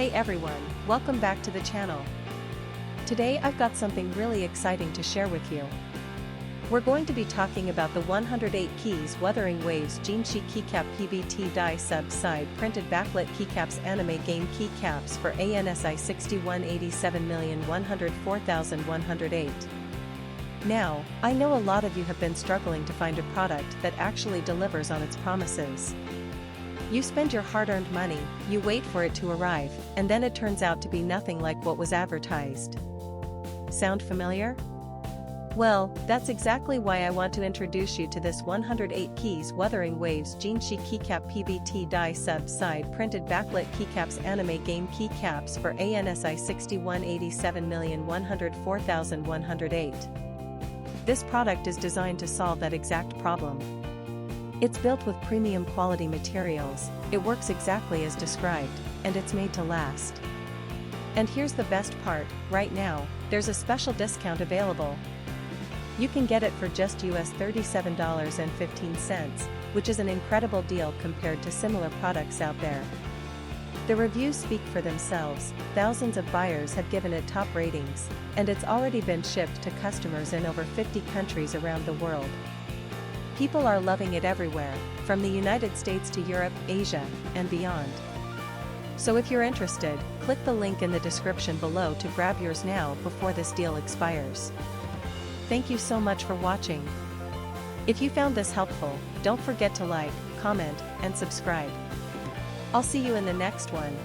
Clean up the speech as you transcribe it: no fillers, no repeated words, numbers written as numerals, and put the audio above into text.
Hey everyone, welcome back to the channel. Today I've got something really exciting to share with you. We're going to be talking about the 108 keys Wuthering Waves Jinhsi Keycap PBT die sub-side printed backlit keycaps anime game keycaps for ANSI 6187104108. Now, I know a lot of you have been struggling to find a product that actually delivers on its promises. You spend your hard-earned money, you wait for it to arrive, and then it turns out to be nothing like what was advertised. Sound familiar? Well, that's exactly why I want to introduce you to this 108 keys Wuthering Waves Jinhsi Keycap PBT die sub-side printed backlit keycaps anime game keycaps for ANSI 6187104108. This product is designed to solve that exact problem. It's built with premium quality materials, it works exactly as described, and it's made to last. And here's the best part, right now, there's a special discount available. You can get it for just US $37.15, which is an incredible deal compared to similar products out there. The reviews speak for themselves, thousands of buyers have given it top ratings, and it's already been shipped to customers in over 50 countries around the world. People are loving it everywhere, from the United States to Europe, Asia, and beyond. So if you're interested, click the link in the description below to grab yours now before this deal expires. Thank you so much for watching. If you found this helpful, don't forget to like, comment, and subscribe. I'll see you in the next one.